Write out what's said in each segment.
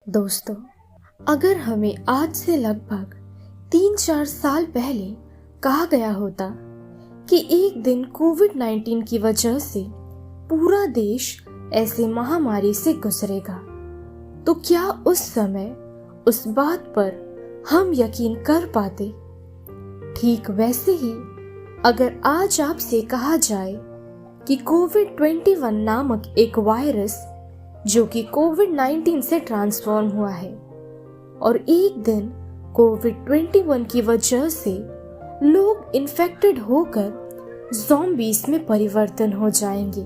दोस्तों, अगर हमें आज से लगभग 3-4 साल पहले कहा गया होता कि एक दिन कोविड-19 की वजह से पूरा देश ऐसे महामारी से गुजरेगा, तो क्या उस समय उस बात पर हम यकीन कर पाते? ठीक वैसे ही अगर आज आपसे कहा जाए कि कोविड-21 नामक एक वायरस जो कि कोविड-19 से ट्रांसफॉर्म हुआ है और एक दिन कोविड-21 की वजह से लोग इन्फेक्टेड होकर ज़ॉम्बीज में परिवर्तन हो जाएंगे,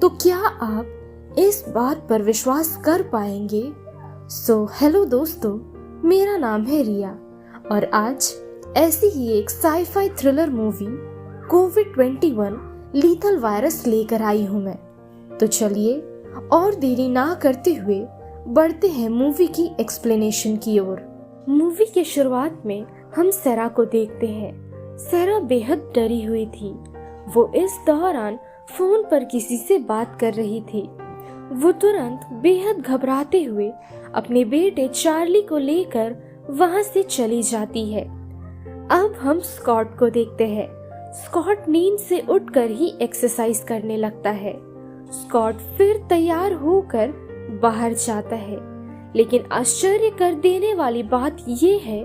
तो क्या आप इस बात पर विश्वास कर पाएंगे? हेलो दोस्तों, मेरा नाम है रिया और आज ऐसी ही एक साई-फाई थ्रिलर मूवी कोविड-21 लीथल वायरस लेकर आई हूँ मैं। तो चलिए और देरी ना करते हुए बढ़ते हैं मूवी की एक्सप्लेनेशन की ओर। मूवी के शुरुआत में हम सैरा को देखते हैं। सैरा बेहद डरी हुई थी। वो इस दौरान फोन पर किसी से बात कर रही थी। वो तुरंत बेहद घबराते हुए अपने बेटे चार्ली को लेकर वहां से चली जाती है। अब हम स्कॉट को देखते हैं। स्कॉट नींद से उठकर ही एक्सरसाइज करने लगता है। स्कॉट फिर तैयार होकर बाहर जाता है, लेकिन आश्चर्य कर देने वाली बात ये है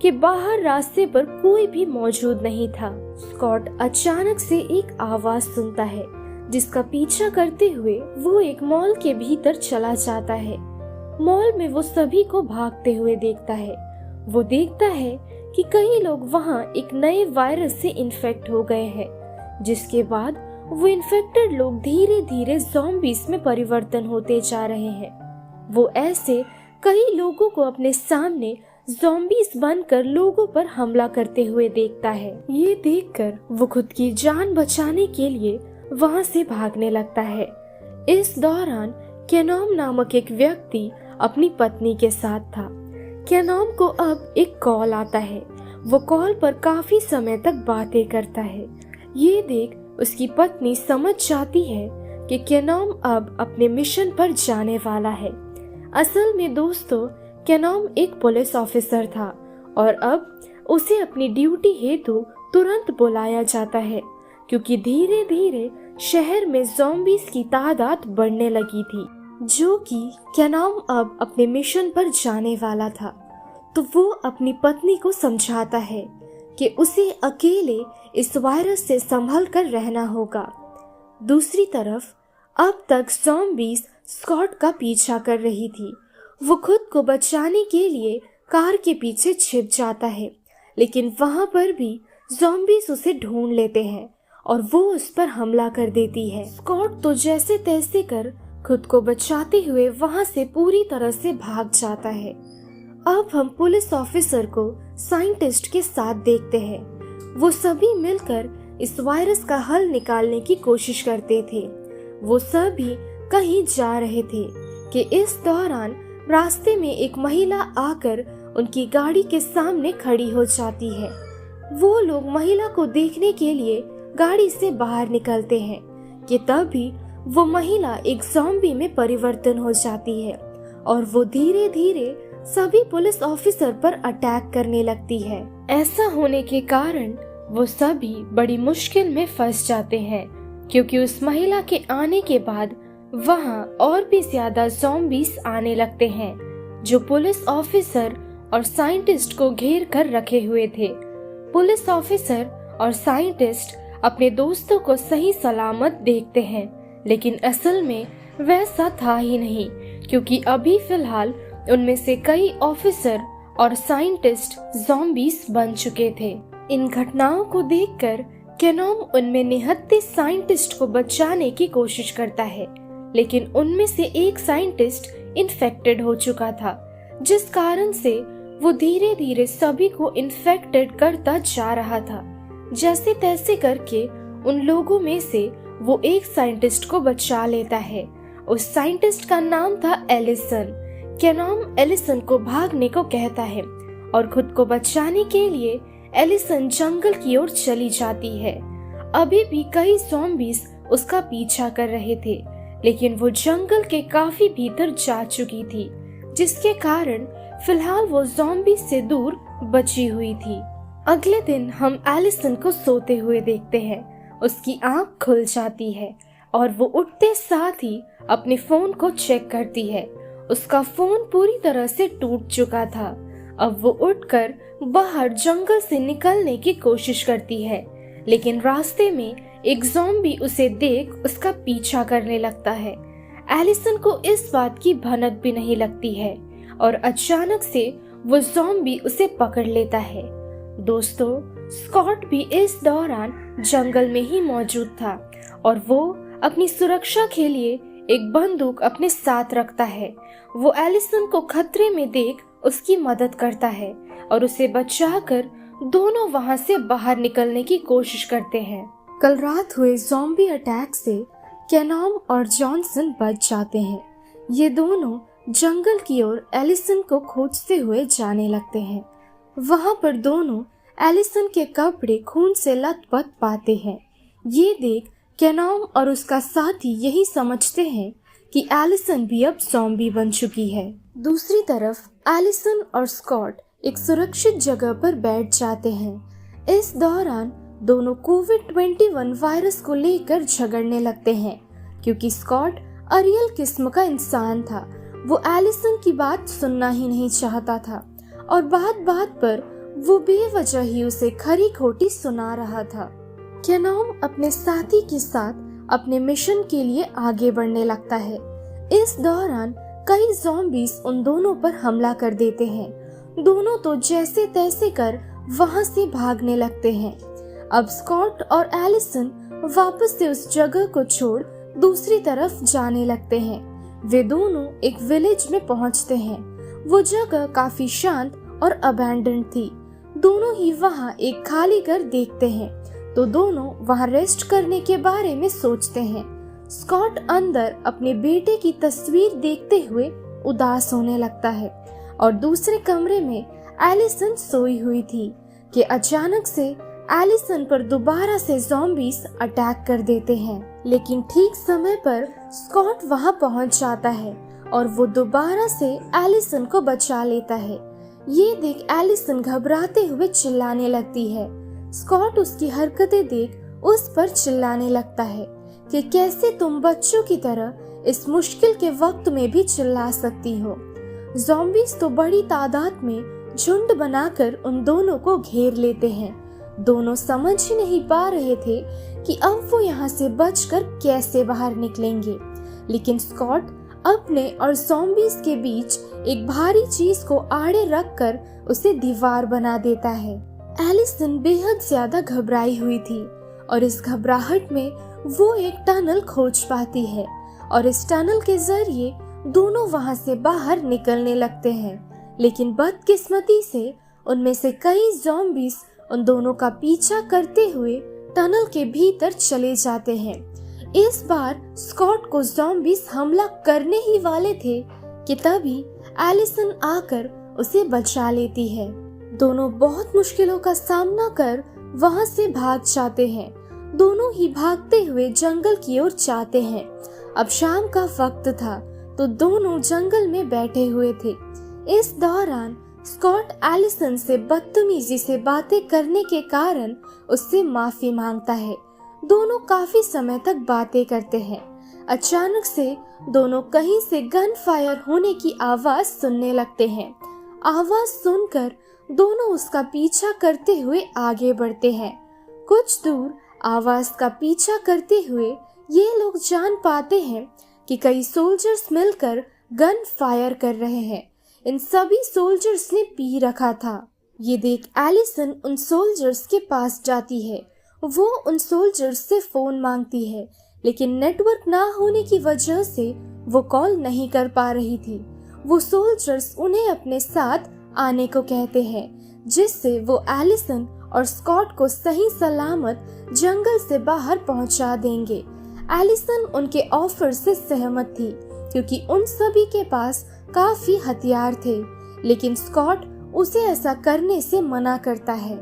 कि बाहर रास्ते पर कोई भी मौजूद नहीं था। स्कॉट अचानक से एक आवाज सुनता है, जिसका पीछा करते हुए वो एक मॉल के भीतर चला जाता है। मॉल में वो सभी को भागते हुए देखता है। वो देखता है कि कई लोग वहाँ एक नए वायरस से इन्फेक्ट हो गए हैं, जिसके बाद वो इन्फेक्टेड लोग धीरे धीरे ज़ॉम्बीज में परिवर्तन होते जा रहे हैं। वो ऐसे कई लोगों को अपने सामने ज़ॉम्बीज बनकर लोगों पर हमला करते हुए देखता है। ये देखकर वो खुद की जान बचाने के लिए वहाँ से भागने लगता है। इस दौरान केनॉम नामक एक व्यक्ति अपनी पत्नी के साथ था। केनॉम को अब एक कॉल आता है। वो कॉल पर काफी समय तक बातें करता है। ये देख उसकी पत्नी समझ जाती है कि केनॉम अब अपने मिशन पर जाने वाला है। असल में दोस्तों, केनॉम एक पुलिस ऑफिसर था और अब उसे अपनी ड्यूटी हेतु तुरंत बुलाया जाता है, क्योंकि धीरे धीरे शहर में ज़ॉम्बीज की तादाद बढ़ने लगी थी, जो कि केनॉम अब अपने मिशन पर जाने वाला था। तो वो अपनी पत्नी को समझाता है कि उसे अकेले इस वायरस से संभल कर रहना होगा। दूसरी तरफ अब तक ज़ॉम्बीज स्कॉट का पीछा कर रही थी। वो खुद को बचाने के लिए कार के पीछे छिप जाता है, लेकिन वहां पर भी ज़ॉम्बीज उसे ढूंढ लेते हैं और वो उस पर हमला कर देती है। स्कॉट तो जैसे तैसे कर खुद को बचाते हुए वहां से पूरी तरह से भाग जाता है। अब हम पुलिस ऑफिसर को साइंटिस्ट के साथ देखते हैं। वो सभी मिलकर इस वायरस का हल निकालने की कोशिश करते थे। वो सभी कहीं जा रहे थे कि इस दौरान रास्ते में एक महिला आकर उनकी गाड़ी के सामने खड़ी हो जाती है। वो लोग महिला को देखने के लिए गाड़ी से बाहर निकलते हैं कि तभी वो महिला एक ज़ॉम्बी में परिवर्तन हो जाती है और वो धीरे धीरे सभी पुलिस ऑफिसर पर अटैक करने लगती है। ऐसा होने के कारण वो सभी बड़ी मुश्किल में फंस जाते हैं, क्योंकि उस महिला के आने के बाद वहाँ और भी ज्यादा ज़ॉम्बीज आने लगते हैं, जो पुलिस ऑफिसर और साइंटिस्ट को घेर कर रखे हुए थे। पुलिस ऑफिसर और साइंटिस्ट अपने दोस्तों को सही सलामत देखते हैं, लेकिन असल में वैसा था ही नहीं, क्योंकि अभी फिलहाल उनमें से कई ऑफिसर और साइंटिस्ट ज़ॉम्बीज बन चुके थे। इन घटनाओं को देखकर केनॉम उनमें निहत्थे साइंटिस्ट को बचाने की कोशिश करता है, लेकिन उनमें से एक साइंटिस्ट इन्फेक्टेड हो चुका था, जिस कारण से वो धीरे धीरे सभी को इन्फेक्टेड करता जा रहा था। जैसे तैसे करके उन लोगों में से वो एक साइंटिस्ट को बचा लेता है। उस साइंटिस्ट का नाम था एलिसन। केनॉम एलिसन को भागने को कहता है और खुद को बचाने के लिए एलिसन जंगल की ओर चली जाती है। अभी भी कई ज़ॉम्बीज उसका पीछा कर रहे थे, लेकिन वो जंगल के काफी भीतर जा चुकी थी, जिसके कारण फिलहाल वो ज़ॉम्बी से दूर बची हुई थी। अगले दिन हम एलिसन को सोते हुए देखते हैं। उसकी आंख खुल जाती है और वो उठते साथ ही अपने फोन को चेक करती है। उसका फोन पूरी तरह से टूट चुका था। अब वो उठकर बाहर जंगल से निकलने की कोशिश करती है, लेकिन रास्ते में एक ज़ॉम्बी उसे देख उसका पीछा करने लगता है। एलिसन को इस बात की भनक भी नहीं लगती है और अचानक से वो ज़ॉम्बी उसे पकड़ लेता है। दोस्तों, स्कॉट भी इस दौरान जंगल में ही मौजूद था और वो अपनी सुरक्षा के लिए एक बंदूक अपने साथ रखता है। वो एलिसन को खतरे में देख उसकी मदद करता है और उसे बचाकर दोनों वहां से बाहर निकलने की कोशिश करते हैं। कल रात हुए ज़ॉम्बी अटैक से कैनॉम और जॉनसन बच जाते हैं। ये दोनों जंगल की ओर एलिसन को खोजते हुए जाने लगते हैं। वहां पर दोनों एलिसन के कपड़े खून से लथपथ पाते हैं। ये देख कैनॉम और उसका साथी यही समझते हैं कि एलिसन भी अब ज़ॉम्बी बन चुकी है। दूसरी तरफ एलिसन और स्कॉट एक सुरक्षित जगह पर बैठ जाते हैं। इस दौरान दोनों कोविड-21 वायरस को लेकर झगड़ने लगते हैं, क्योंकि स्कॉट अरियल किस्म का इंसान था। वो एलिसन की बात सुनना ही नहीं चाहता था और बात बात पर वो बेवजह ही उसे खरी खोटी सुना रहा था। कैनॉम अपने साथी के साथ अपने मिशन के लिए आगे बढ़ने लगता है। इस दौरान कई ज़ॉम्बीज उन दोनों पर हमला कर देते हैं। दोनों तो जैसे तैसे कर वहां से भागने लगते हैं। अब स्कॉट और एलिसन वापस से उस जगह को छोड़ दूसरी तरफ जाने लगते हैं। वे दोनों एक विलेज में पहुंचते हैं। वो जगह काफी शांत और अबैंडन थी। दोनों ही वहां एक खाली घर देखते हैं तो दोनों वहां रेस्ट करने के बारे में सोचते हैं। स्कॉट अंदर अपने बेटे की तस्वीर देखते हुए उदास होने लगता है और दूसरे कमरे में एलिसन सोई हुई थी कि अचानक से एलिसन पर दोबारा से ज़ॉम्बीज अटैक कर देते हैं। लेकिन ठीक समय पर स्कॉट वहां पहुंच जाता है और वो दोबारा से एलिसन को बचा लेता है। ये देख एलिसन घबराते हुए चिल्लाने लगती है। स्कॉट उसकी हरकतें देख उस पर चिल्लाने लगता है कि कैसे तुम बच्चों की तरह इस मुश्किल के वक्त में भी चिल्ला सकती हो। ज़ॉम्बीज तो बड़ी तादाद में झुंड बनाकर उन दोनों को घेर लेते हैं। दोनों समझ ही नहीं पा रहे थे कि अब वो यहाँ से बचकर कैसे बाहर निकलेंगे। लेकिन स्कॉट अपने और ज़ॉम्बीज के बीच एक भारी चीज को आड़े रखकर उसे दीवार बना देता है। एलिसन बेहद ज्यादा घबराई हुई थी और इस घबराहट में वो एक टनल खोज पाती है और इस टनल के जरिए दोनों वहां से बाहर निकलने लगते हैं। लेकिन बदकिस्मती से उनमें से कई ज़ॉम्बीज उन दोनों का पीछा करते हुए टनल के भीतर चले जाते हैं। इस बार स्कॉट को ज़ॉम्बीज हमला करने ही वाले थे कि तभी एलिसन आकर उसे बचा लेती है। दोनों बहुत मुश्किलों का सामना कर वहां से भाग जाते हैं। दोनों ही भागते हुए जंगल की ओर जाते हैं। अब शाम का वक्त था तो दोनों जंगल में बैठे हुए थे। इस दौरान स्कॉट एलिसन से बदतमीजी से बातें करने के कारण उससे माफी मांगता है। दोनों काफी समय तक बातें करते हैं। अचानक से दोनों कहीं से गन फायर होने की आवाज सुनने लगते हैं। आवाज सुनकर दोनों उसका पीछा करते हुए आगे बढ़ते हैं। कुछ दूर आवाज का पीछा करते हुए ये लोग जान पाते हैं कि कई सोल्जर्स मिलकर गन फायर कर रहे हैं। इन सभी सोल्जर्स ने पी रखा था। ये देख एलिसन उन सोल्जर्स के पास जाती है। वो उन सोल्जर्स से फोन मांगती है, लेकिन नेटवर्क ना होने की वजह से वो कॉल नहीं कर पा रही थी। वो सोल्जर्स उन्हें अपने साथ आने को कहते हैं, जिससे वो एलिसन और स्कॉट को सही सलामत जंगल से बाहर पहुंचा देंगे। एलिसन उनके ऑफर से सहमत थी क्योंकि उन सभी के पास काफी हथियार थे, लेकिन स्कॉट उसे ऐसा करने से मना करता है।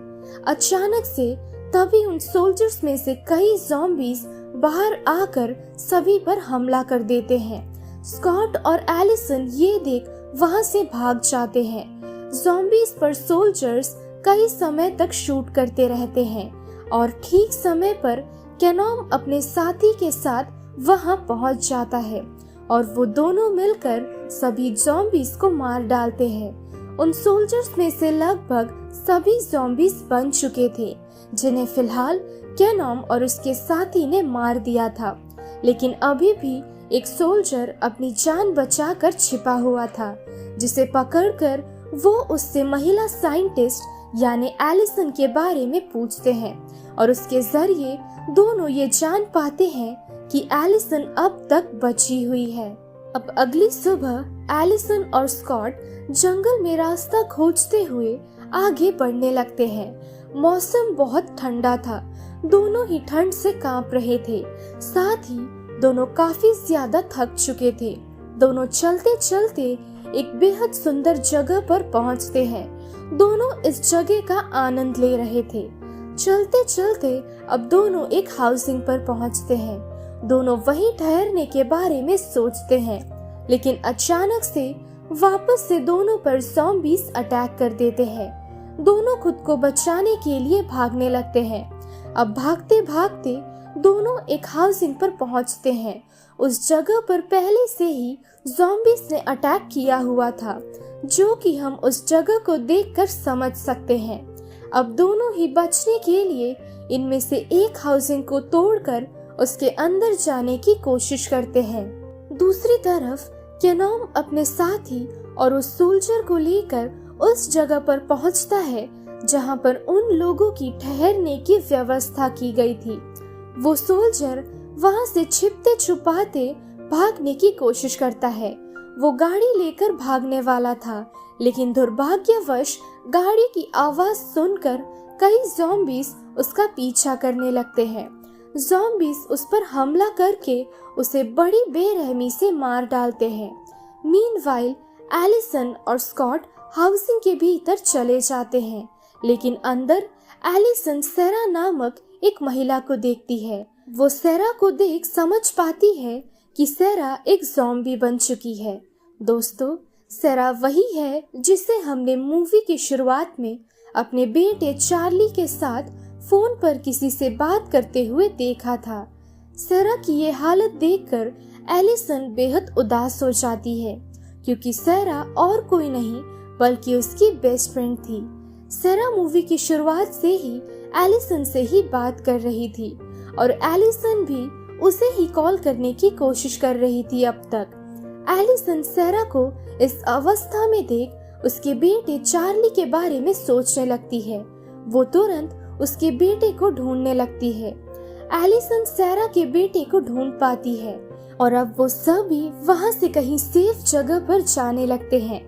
अचानक से तभी उन सोल्जर्स में से कई ज़ॉम्बीज बाहर आकर सभी पर हमला कर देते हैं। स्कॉट और एलिसन ये देख वहां से भाग जाते हैं। ज़ॉम्बीज पर सोल्जर्स कई समय तक शूट करते रहते हैं और ठीक समय पर केनॉम अपने साथी के साथ वहां पहुंच जाता है और वो दोनों मिलकर सभी ज़ॉम्बीज को मार डालते हैं। उन सोल्जर्स में से लगभग सभी ज़ॉम्बीज बन चुके थे जिन्हें फिलहाल केनॉम और उसके साथी ने मार दिया था, लेकिन अभी भी एक सोल्जर अपनी जान बचाकर छिपा हुआ था, जिसे पकड़कर वो उससे महिला साइंटिस्ट यानी एलिसन के बारे में पूछते हैं और उसके जरिए दोनों ये जान पाते हैं कि एलिसन अब तक बची हुई है। अब अगली सुबह एलिसन और स्कॉट जंगल में रास्ता खोजते हुए आगे बढ़ने लगते हैं। मौसम बहुत ठंडा था, दोनों ही ठंड से कांप रहे थे, साथ ही दोनों काफी ज्यादा थक चुके थे। दोनों चलते चलते एक बेहद सुंदर जगह पर पहुंचते हैं। दोनों इस जगह का आनंद ले रहे थे। चलते चलते अब दोनों एक हाउसिंग पर पहुंचते हैं। दोनों वहीं ठहरने के बारे में सोचते हैं, लेकिन अचानक से वापस से दोनों पर ज़ॉम्बीज अटैक कर देते हैं। दोनों खुद को बचाने के लिए भागने लगते हैं। अब भागते भागते दोनों एक हाउसिंग पर पहुंचते हैं। उस जगह पर पहले से ही ज़ॉम्बीज ने अटैक किया हुआ था, जो कि हम उस जगह को देखकर समझ सकते हैं। अब दोनों ही बचने के लिए इनमें से एक हाउसिंग को तोड़कर उसके अंदर जाने की कोशिश करते हैं। दूसरी तरफ केनॉम अपने साथी और उस सोल्जर को लेकर उस जगह पर पहुंचता है जहां पर उन लोगों की ठहरने की व्यवस्था की गई थी। वो सोल्जर वहां से छिपते छुपाते भागने की कोशिश करता है। वो गाड़ी लेकर भागने वाला था, लेकिन दुर्भाग्यवश गाड़ी की आवाज सुनकर कई ज़ॉम्बीज उसका पीछा करने लगते हैं। ज़ॉम्बीज उस पर हमला करके उसे बड़ी बेरहमी से मार डालते हैं। मीनवाइल एलिसन और स्कॉट हाउसिंग के भीतर चले जाते हैं, लेकिन अंदर एलिसन सेरा नामक एक महिला को देखती है। वो सेरा को देख समझ पाती है कि सेरा एक ज़ॉम्बी बन चुकी है। दोस्तों, सेरा वही है जिसे हमने मूवी की शुरुआत में अपने बेटे चार्ली के साथ फोन पर किसी से बात करते हुए देखा था। सेरा की ये हालत देखकर एलिसन बेहद उदास हो जाती है, क्योंकि सेरा और कोई नहीं बल्कि उसकी बेस्ट फ्रेंड थी। सेरा मूवी की शुरुआत से ही एलिसन से ही बात कर रही थी और एलिसन भी उसे ही कॉल करने की कोशिश कर रही थी। अब तक एलिसन सेरा को इस अवस्था में देख उसके बेटे चार्ली के बारे में सोचने लगती है। वो तुरंत उसके बेटे को ढूंढने लगती है। एलिसन सेरा के बेटे को ढूंढ पाती है और अब वो सभी वहां से कहीं सेफ जगह पर जाने लगते हैं,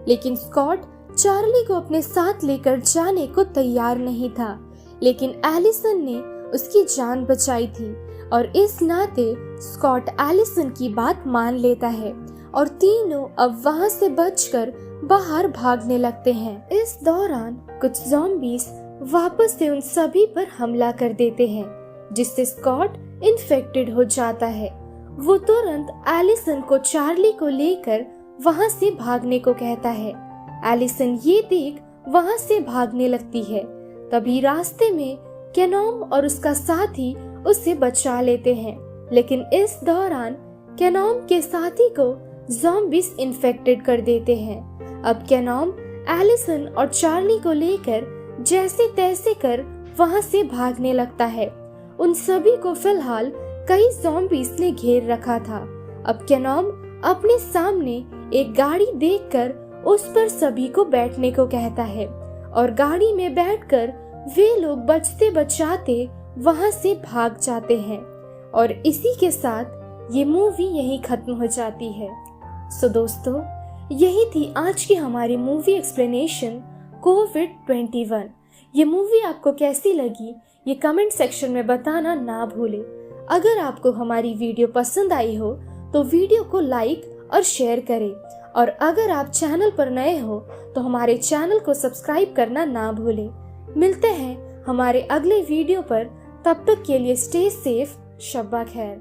लेकिन स्कॉट चार्ली को अपने साथ लेकर जाने को तैयार नहीं था। लेकिन एलिसन ने उसकी जान बचाई थी और इस नाते स्कॉट एलिसन की बात मान लेता है और तीनों अब वहां से बचकर बाहर भागने लगते हैं। इस दौरान कुछ ज़ॉम्बीज वापस से उन सभी पर हमला कर देते हैं, जिससे स्कॉट इन्फेक्टेड हो जाता है। वो तुरंत एलिसन को चार्ली को लेकर वहां से भागने को कहता है। एलिसन ये देख वहां से भागने लगती है। तभी रास्ते में केनॉम और उसका साथी उसे बचा लेते हैं, लेकिन इस दौरान केनॉम के साथी को ज़ॉम्बीज इन्फेक्टेड कर देते हैं। अब केनॉम एलिसन और चार्ली को लेकर जैसे तैसे कर वहां से भागने लगता है। उन सभी को फिलहाल कई ज़ॉम्बीज ने घेर रखा था। अब केनॉम अपने सामने एक गाड़ी देखकर उस पर सभी को बैठने को कहता है और गाड़ी में बैठकर वे लोग बचते बचाते वहां से भाग जाते हैं और इसी के साथ ये मूवी यहीं खत्म हो जाती है। सो दोस्तों, यही थी आज की हमारी मूवी एक्सप्लेनेशन कोविड-21। ये मूवी आपको कैसी लगी ये कमेंट सेक्शन में बताना ना भूले। अगर आपको हमारी वीडियो पसंद आई हो तो वीडियो को लाइक और शेयर करें, और अगर आप चैनल पर नए हो तो हमारे चैनल को सब्सक्राइब करना ना भूलें। मिलते हैं हमारे अगले वीडियो पर, तब तक के लिए स्टे सेफ, शब्बा खैर।